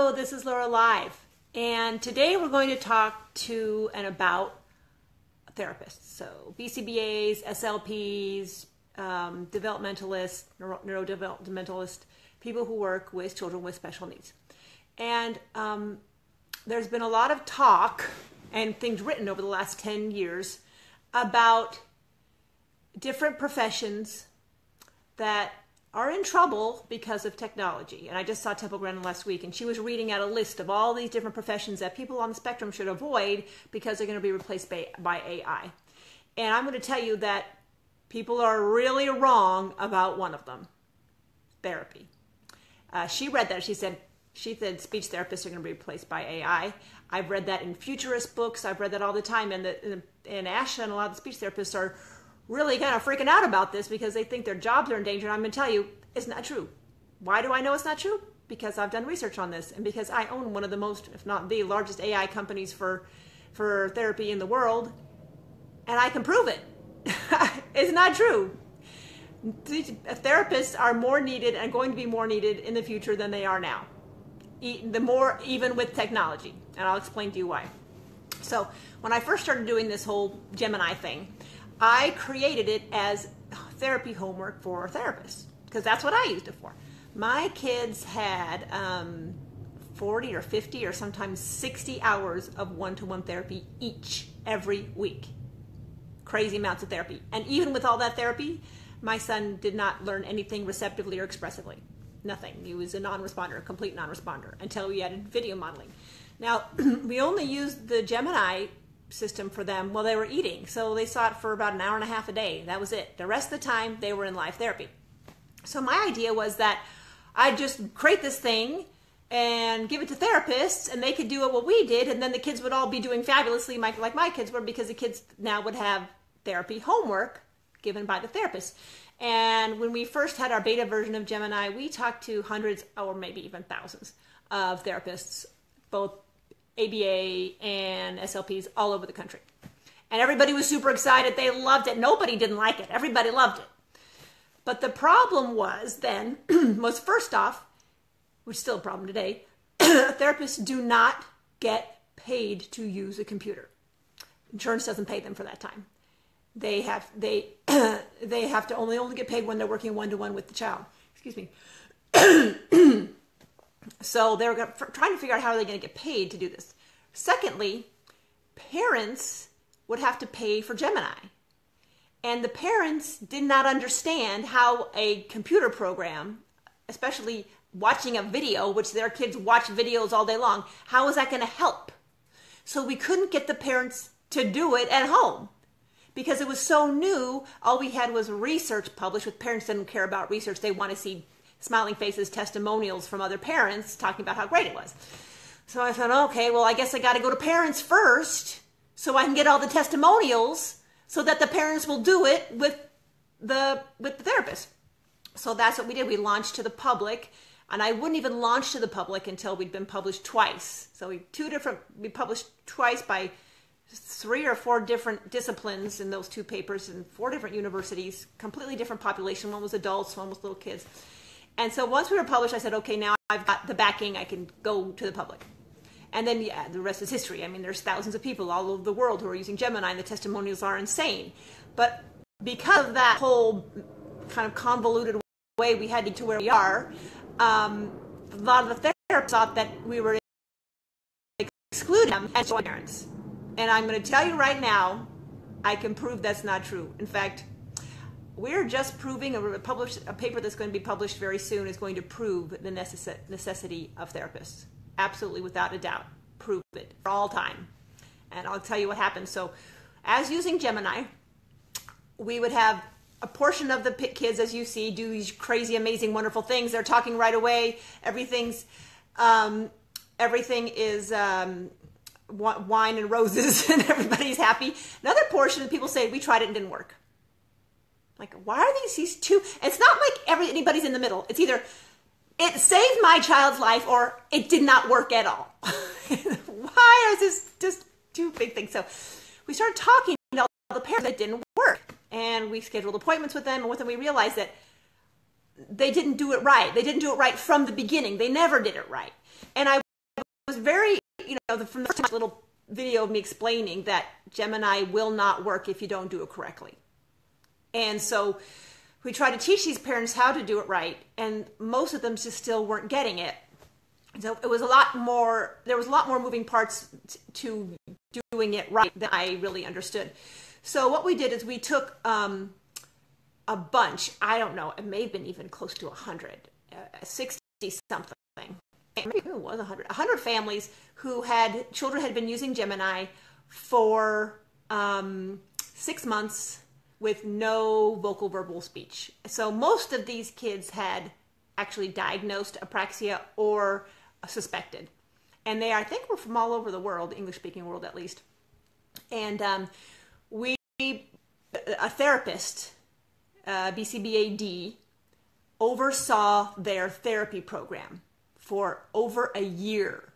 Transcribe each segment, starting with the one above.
Hello, this is Laura Live, and today we're going to talk to and about therapists. So BCBAs, SLPs, developmentalists, neurodevelopmentalists, people who work with children with special needs. And there's been a lot of talk and things written over the last 10 years about different professions that are in trouble because of technology. And I just saw Temple Grandin last week, and she was reading out a list of all these different professions that people on the spectrum should avoid because they're going to be replaced by AI. And I'm going to tell you that people are really wrong about one of them, therapy. She read that. She said speech therapists are going to be replaced by AI. I've read that in futurist books. I've read that all the time. And Asha and a lot of the speech therapists are really kind of freaking out about this because they think their jobs are in danger. And I'm going to tell you, it's not true. Why do I know it's not true? Because I've done research on this, and because I own one of the most, if not the largest AI companies for therapy in the world, and I can prove it. It's not true. Therapists are more needed and going to be more needed in the future than they are now. Even with technology, and I'll explain to you why. So when I first started doing this whole Gemini thing, I created it as therapy homework for therapists because that's what I used it for. My kids had 40 or 50 or sometimes 60 hours of one-to-one therapy each every week. Crazy amounts of therapy. And even with all that therapy, my son did not learn anything receptively or expressively. Nothing. He was a non-responder, a complete non-responder, until we added video modeling. Now, we only used the Gemini system for them while they were eating. So they saw it for about an hour and a half a day. That was it. The rest of the time, they were in live therapy. So my idea was that I'd just create this thing and give it to therapists, and they could do it what we did, and then the kids would all be doing fabulously like my kids were, because the kids now would have therapy homework given by the therapist. And when we first had our beta version of Gemini, we talked to hundreds or maybe even thousands of therapists, both ABA and SLPs all over the country. And everybody was super excited. They loved it. Nobody didn't like it. Everybody loved it. But the problem was then, was first off, which is still a problem today, therapists do not get paid to use a computer. Insurance doesn't pay them for that time. They have to only get paid when they're working one-to-one with the child. Excuse me. So they're trying to figure out how are they going to get paid to do this. Secondly, parents would have to pay for Gemini. And the parents did not understand how a computer program, especially watching a video, which their kids watch videos all day long, how is that going to help? So we couldn't get the parents to do it at home because it was so new. All we had was research published, with parents didn't care about research. They want to see smiling faces, testimonials from other parents talking about how great it was. So I thought, okay, well, I guess I got to go to parents first so I can get all the testimonials so that the parents will do it with the therapist. So that's what we did. We launched to the public, and I wouldn't even launch to the public until we'd been published twice. So we published twice by 3 or 4 different disciplines in those 2 papers in 4 different universities, completely different population. One was adults, one was little kids. And so once we were published, I said, okay, now I've got the backing, I can go to the public. And then, yeah, the rest is history. I mean, there's thousands of people all over the world who are using Gemini, and the testimonials are insane. But because of that whole kind of convoluted way we had to get to where we are, a lot of the therapists thought that we were excluding them and showing parents. And I'm going to tell you right now, I can prove that's not true. In fact, we're just proving a paper that's going to be published very soon is going to prove the necessity of therapists. Absolutely, without a doubt. Prove it for all time. And I'll tell you what happens. So as using Gemini, we would have a portion of the kids, as you see, do these crazy, amazing, wonderful things. They're talking right away. Everything is wine and roses and everybody's happy. Another portion of people say, we tried it and didn't work. Like, why are these two? It's not like anybody's in the middle. It's either it saved my child's life or it did not work at all. Why is this just 2 big things? So we started talking to all the parents that didn't work, and we scheduled appointments with them, and with them we realized that they didn't do it right. They didn't do it right from the beginning. They never did it right. And I very, from the first little video of me explaining that Gemini will not work if you don't do it correctly. And so we try to teach these parents how to do it right, and most of them just still weren't getting it. So it was there was a lot more moving parts to doing it right than I really understood. So what we did is we took a bunch, I don't know, it may have been even close to 100, 60 something, maybe it was 100 families who had, children had been using Gemini for 6 months with no vocal verbal speech. So most of these kids had actually diagnosed apraxia or suspected. And they, I think, were from all over the world, English-speaking world at least. And a therapist, BCBAD, oversaw their therapy program for over a year,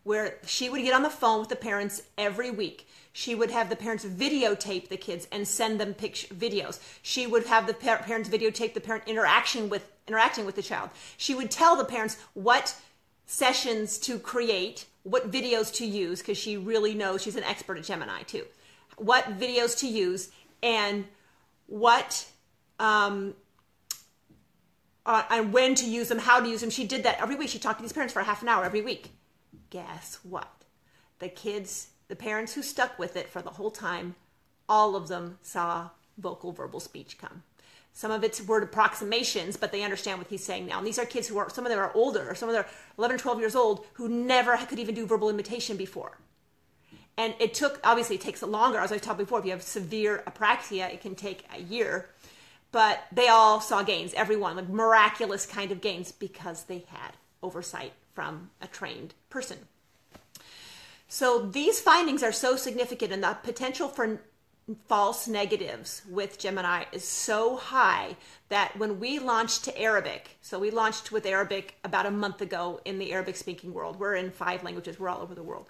where she would get on the phone with the parents every week. She would have the parents videotape the kids and send them videos. She would have the parents videotape the parent interacting with the child. She would tell the parents what sessions to create, what videos to use, because she really knows, she's an expert at Gemini too, what videos to use and what and when to use them, how to use them. She did that every week. She talked to these parents for a half an hour every week. Guess what? The parents who stuck with it for the whole time, all of them saw vocal verbal speech come. Some of it's word approximations, but they understand what he's saying now. And these are kids who are, some of them are older, or some of them are 11 or 12 years old, who never could even do verbal imitation before. And it took, obviously it takes longer. As I talked before, if you have severe apraxia, it can take a year. But they all saw gains, everyone, like miraculous kind of gains, because they had oversight from a trained person. So these findings are so significant, and the potential for false negatives with Gemini is so high that when we launched to Arabic, so we launched with Arabic about a month ago in the Arabic speaking world. We're in 5 languages, we're all over the world.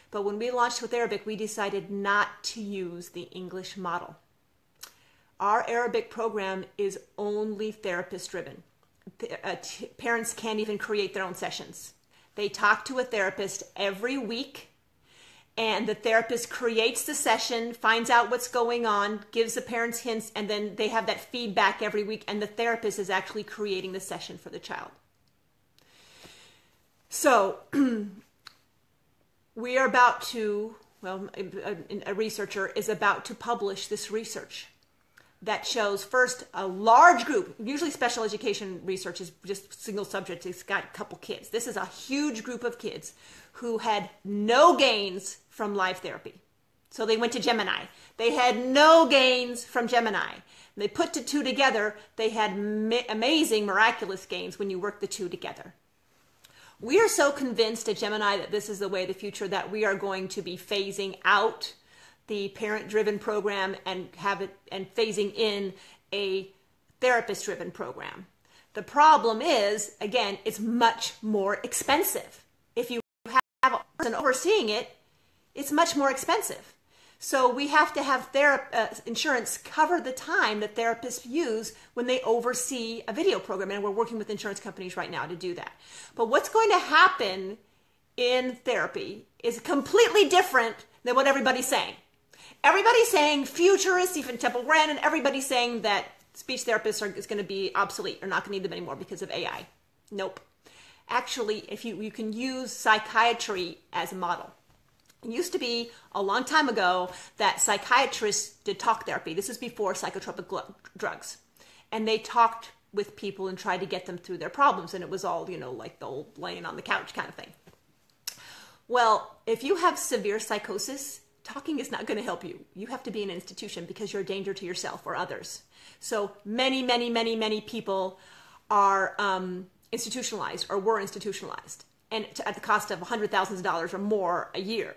But when we launched with Arabic, we decided not to use the English model. Our Arabic program is only therapist driven. Parents can't even create their own sessions. They talk to a therapist every week, and the therapist creates the session, finds out what's going on, gives the parents hints, and then they have that feedback every week, and the therapist is actually creating the session for the child. So we are about to, well, a researcher is about to publish this research that shows, first, a large group. Usually special education research is just single subjects. It's got a couple kids. This is a huge group of kids who had no gains from live therapy. So they went to Gemini. They had no gains from Gemini. They put the two together. They had amazing, miraculous gains when you work the two together. We are so convinced at Gemini that this is the way of the future that we are going to be phasing out the parent-driven program and phasing in a therapist-driven program. The problem is, again, it's much more expensive. If you have a person overseeing it, it's much more expensive. So we have to have insurance cover the time that therapists use when they oversee a video program, and we're working with insurance companies right now to do that. But what's going to happen in therapy is completely different than what everybody's saying. Everybody's saying futurists, even Temple Grandin, and everybody's saying that speech therapists is going to be obsolete. They're not going to need them anymore because of AI. Nope. Actually, if you can use psychiatry as a model. It used to be a long time ago that psychiatrists did talk therapy. This is before psychotropic drugs. And they talked with people and tried to get them through their problems. And it was all, like the old laying on the couch kind of thing. Well, if you have severe psychosis, talking is not going to help you. You have to be in an institution because you're a danger to yourself or others. So many people are institutionalized or were institutionalized, and at the cost of $100,000 or more a year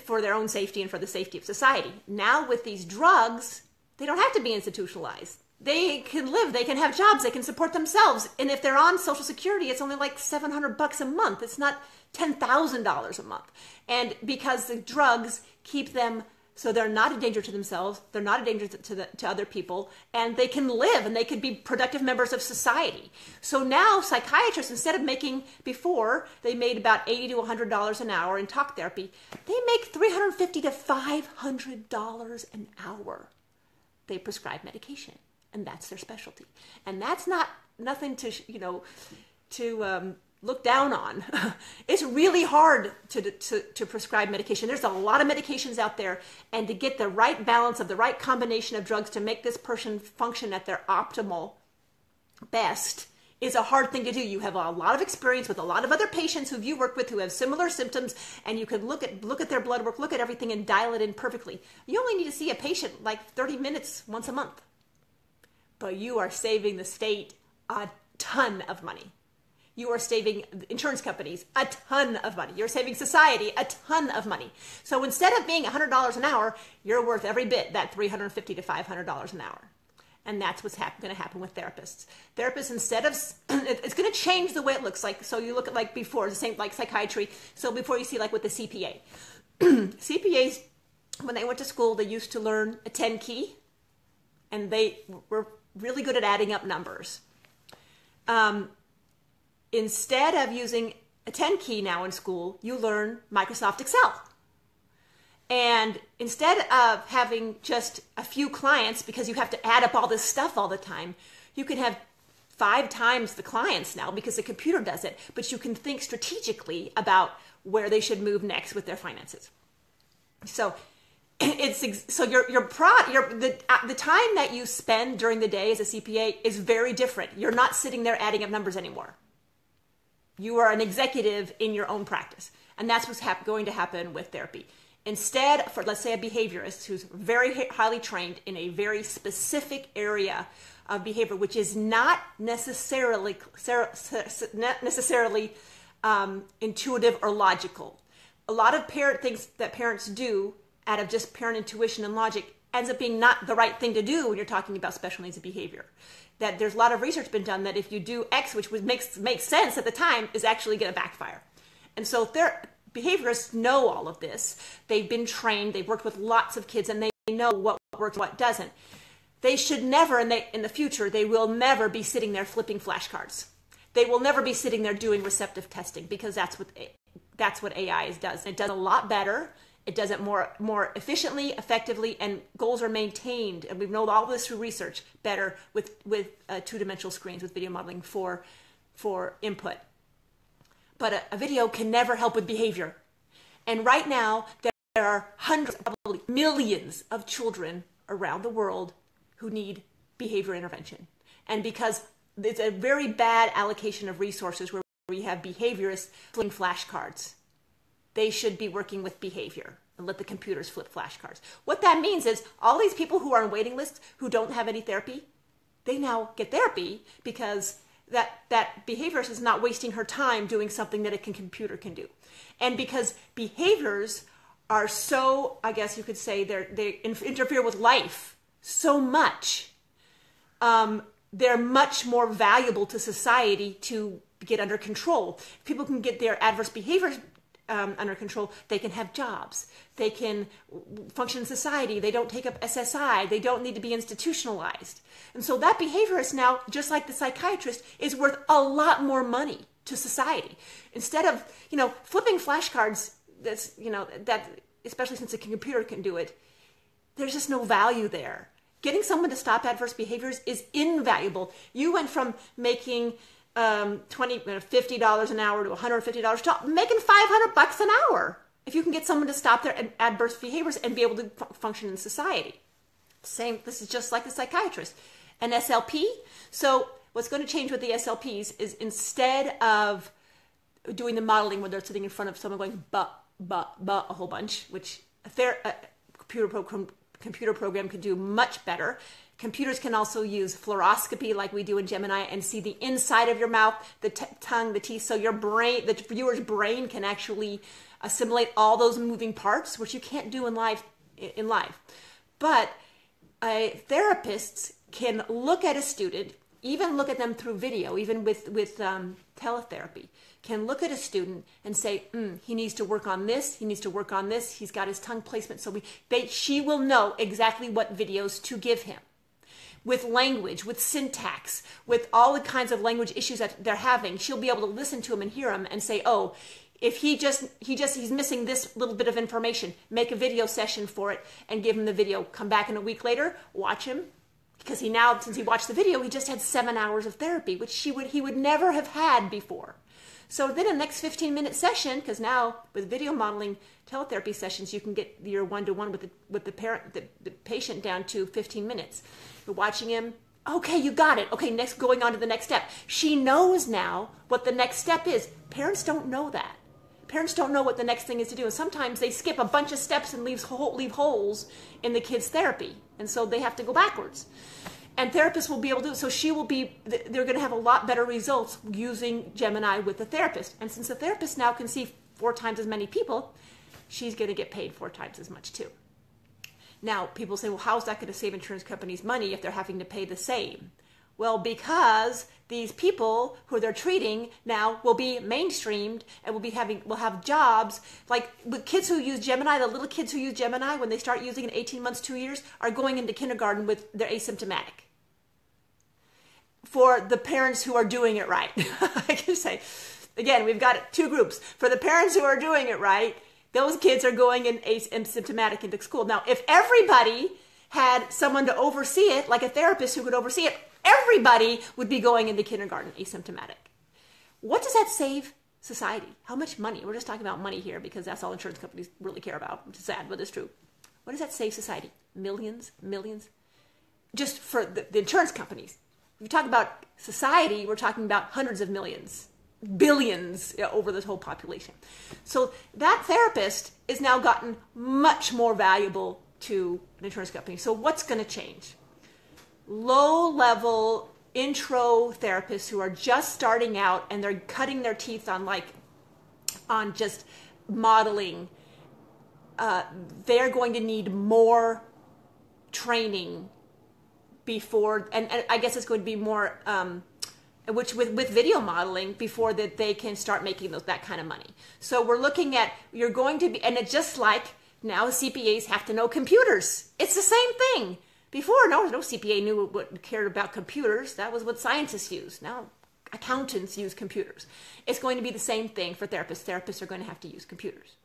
for their own safety and for the safety of society. Now with these drugs, they don't have to be institutionalized. They can live, they can have jobs, they can support themselves. And if they're on Social Security, it's only like $700 a month. It's not $10,000 a month. And because the drugs keep them So they're not a danger to themselves, they're not a danger to other people, and they can live and they can be productive members of society. So now psychiatrists, instead of making, before, they made about $80 to $100 an hour in talk therapy, they make $350 to $500 an hour. They prescribe medication, and that's their specialty. And that's nothing to, look down on. It's really hard to prescribe medication. There's a lot of medications out there, and to get the right balance of the right combination of drugs to make this person function at their optimal best is a hard thing to do. You have a lot of experience with a lot of other patients who you work with who have similar symptoms, and you can look at their blood work, look at everything, and dial it in perfectly. You only need to see a patient like 30 minutes once a month, but you are saving the state a ton of money. You are saving insurance companies a ton of money. You're saving society a ton of money. So instead of being $100 an hour, you're worth every bit that $350 to $500 an hour. And that's what's going to happen with therapists. Therapists, instead of, it's going to change the way it looks like. So you look at like before, the same like psychiatry. So before you see like with the CPA. CPAs, when they went to school, they used to learn a 10 key, and they were really good at adding up numbers. Instead of using a 10 key now in school, you learn Microsoft Excel. And instead of having just a few clients, because you have to add up all this stuff all the time, you can have 5 times the clients now because the computer does it, but you can think strategically about where they should move next with their finances. So the time that you spend during the day as a CPA is very different. You're not sitting there adding up numbers anymore. You are an executive in your own practice. And that's what's going to happen with therapy. Instead, for let's say a behaviorist who's very highly trained in a very specific area of behavior, which is not necessarily intuitive or logical. A lot of things that parents do out of just parent intuition and logic ends up being not the right thing to do when you're talking about special needs of behavior. That there's a lot of research been done that if you do X, which makes sense at the time, is actually going to backfire. And so behaviorists know all of this. They've been trained. They've worked with lots of kids, and they know what works, what doesn't. They should never, in the future, they will never be sitting there flipping flashcards. They will never be sitting there doing receptive testing, because that's what AI does. It does a lot better. It does it more efficiently, effectively, and goals are maintained. And we've known all this through research better with two-dimensional screens, with video modeling for input. But a video can never help with behavior. And right now, there are hundreds, probably millions of children around the world who need behavior intervention. And because it's a very bad allocation of resources where we have behaviorists flipping flashcards, they should be working with behavior and let the computers flip flashcards. What that means is all these people who are on waiting lists who don't have any therapy, they now get therapy because that behaviorist is not wasting her time doing something that a computer can do. And because behaviors are so, I guess you could say, they interfere with life so much, they're much more valuable to society to get under control. If people can get their adverse behaviors under control, they can have jobs, they can function in society, they don't take up SSI, they don't need to be institutionalized. And so that behaviorist now, just like the psychiatrist, is worth a lot more money to society. Instead of, flipping flashcards, that especially since a computer can do it, there's just no value there. Getting someone to stop adverse behaviors is invaluable. You went from making $50 an hour to $150 to making $500 an hour if you can get someone to stop their adverse behaviors and be able to function in society. This is just like the psychiatrist. An SLP. So what's going to change with the SLPs is instead of doing the modeling where they're sitting in front of someone going a whole bunch, which a computer program could do much better. Computers can also use fluoroscopy like we do in Gemini and see the inside of your mouth, the tongue, the teeth. So your brain, the viewer's brain, can actually assimilate all those moving parts, which you can't do in live. But therapists can look at a student, even look at them through video, even with teletherapy, can look at a student and say, he needs to work on this, he needs to work on this, he's got his tongue placement. So she will know exactly what videos to give him. With language, with syntax, with all the kinds of language issues that they're having, she'll be able to listen to him and hear him and say, oh, if he's missing this little bit of information, make a video session for it and give him the video. Come back in a week later, watch him. Because since he watched the video, he just had 7 hours of therapy, which he would never have had before. So then the next 15-minute session, because now with video modeling teletherapy sessions, you can get your one-to-one with the patient down to 15 minutes. You're watching him. Okay, you got it. Okay, going on to the next step. She knows now what the next step is. Parents don't know that. Parents don't know what the next thing is to do. And sometimes they skip a bunch of steps and leave holes in the kid's therapy. And so they have to go backwards. And therapists will be able to do it. So they're going to have a lot better results using Gemini with the therapist. And since the therapist now can see 4 times as many people, she's going to get paid 4 times as much too. Now, people say, well, how is that going to save insurance companies money if they're having to pay the same? Well, because these people who they're treating now will be mainstreamed and will have jobs. Like with kids who use Gemini, the little kids who use Gemini, when they start using it 18 months, 2 years, are going into kindergarten they're asymptomatic. For the parents who are doing it right. I can say, again, we've got 2 groups. For the parents who are doing it right, those kids are going in asymptomatic into school. Now, if everybody had someone to oversee it, like a therapist who could oversee it, everybody would be going into kindergarten asymptomatic. What does that save society? How much money? We're just talking about money here because that's all insurance companies really care about, which is sad, but it's true. What does that save society? Millions? Just for the insurance companies. If you talk about society, we're talking about hundreds of millions, billions over this whole population. So that therapist is now gotten much more valuable to an insurance company. So what's going to change? Low-level intro therapists who are just starting out and they're cutting their teeth on just modeling, they're going to need more training before, and I guess it's going to be more, which with video modeling before that they can start making that kind of money. So we're looking at, you're going to be, and it's just like now CPAs have to know computers. It's the same thing. Before, no CPA cared about computers. That was what scientists used. Now, accountants use computers. It's going to be the same thing for therapists. Therapists are going to have to use computers.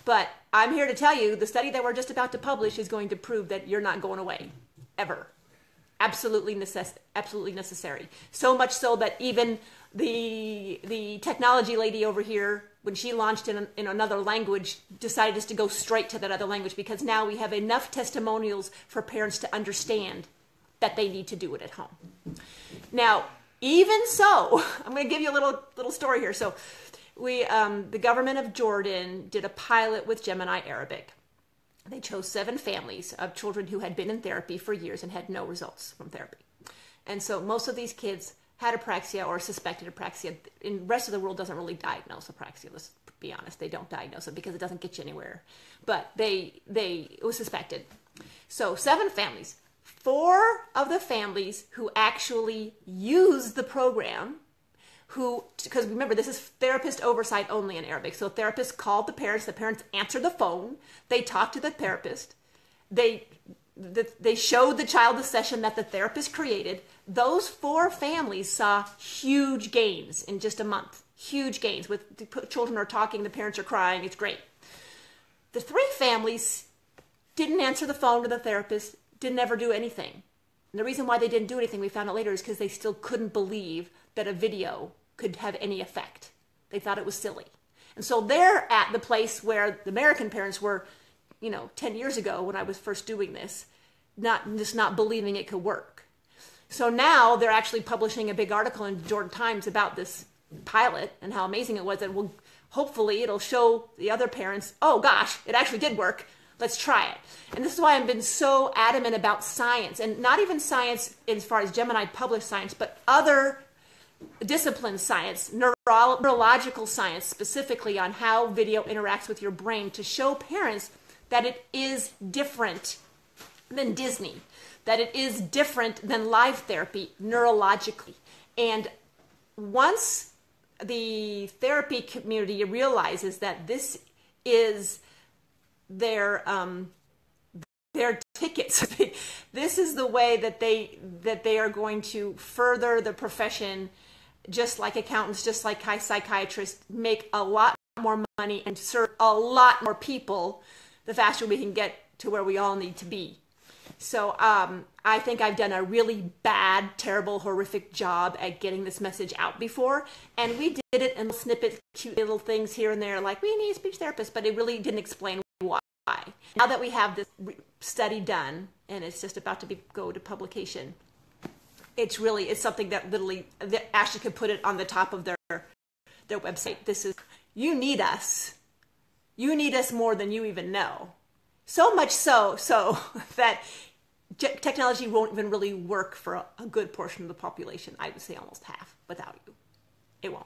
But I'm here to tell you, the study that we're just about to publish is going to prove that you're not going away, ever. Absolutely necessary. So much so that even the technology lady over here, when she launched in another language, decided just to go straight to that other language because now we have enough testimonials for parents to understand that they need to do it at home. Now, even so, I'm going to give you a little story here. So the government of Jordan did a pilot with Gemini Arabic. They chose 7 families of children who had been in therapy for years and had no results from therapy. And so most of these kids had apraxia or suspected apraxia. In the rest of the world doesn't really diagnose apraxia. Let's be honest. They don't diagnose it because it doesn't get you anywhere. But it was suspected. So 7 families. 4 of the families who actually used the program, because remember, this is therapist oversight only in Arabic. So therapists called the parents answered the phone, they talked to the therapist, they showed the child the session that the therapist created. Those 4 families saw huge gains in just a month. Huge gains. With the children are talking, the parents are crying, it's great. The 3 families didn't answer the phone to the therapist, didn't ever do anything. And the reason why they didn't do anything, we found out later, is because they still couldn't believe that a video could have any effect. They thought it was silly. And so they're at the place where the American parents were, 10 years ago when I was first doing this, not believing it could work. So now they're actually publishing a big article in Jordan Times about this pilot and how amazing it was. And hopefully it'll show the other parents, oh gosh, it actually did work. Let's try it. And this is why I've been so adamant about science, and not even science as far as Gemini published science, but other discipline science, neurological science, specifically on how video interacts with your brain, to show parents that it is different than Disney, that it is different than live therapy neurologically. And once the therapy community realizes that this is their tickets. This is the way that they are going to further the profession, just like accountants, just like psychiatrists, make a lot more money and serve a lot more people the faster we can get to where we all need to be. So I think I've done a really bad, terrible, horrific job at getting this message out before. And we did it in snippets, cute little things here and there, like we need a speech therapist, but it really didn't explain why. Now that we have this study done and it's just about to go to publication, it's something that literally Ashley could put it on the top of their website. You need us. You need us more than you even know. So much so that technology won't even really work for a good portion of the population. I would say almost half without you. It won't.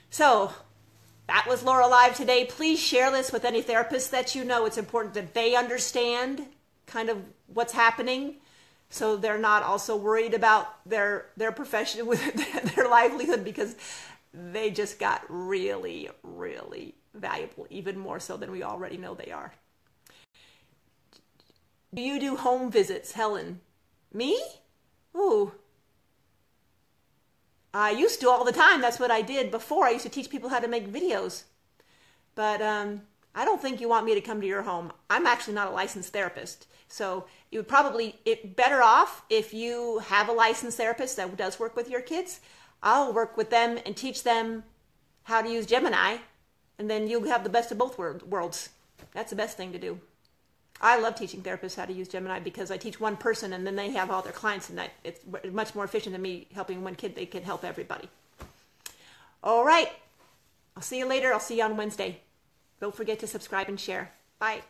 So that was Laura Live today. Please share this with any therapist that you know. It's important that they understand kind of what's happening, so they're not also worried about their profession, with their livelihood, because they just got really, really valuable, even more so than we already know they are. Do you do home visits, Helen? Me? Ooh. I used to all the time. That's what I did before. I used to teach people how to make videos. But I don't think you want me to come to your home. I'm actually not a licensed therapist. So you would probably, better off if you have a licensed therapist that does work with your kids. I'll work with them and teach them how to use Gemini, and then you'll have the best of both worlds. That's the best thing to do. I love teaching therapists how to use Gemini because I teach one person and then they have all their clients, and it's much more efficient than me helping one kid. They can help everybody. All right. I'll see you later. I'll see you on Wednesday. Don't forget to subscribe and share. Bye.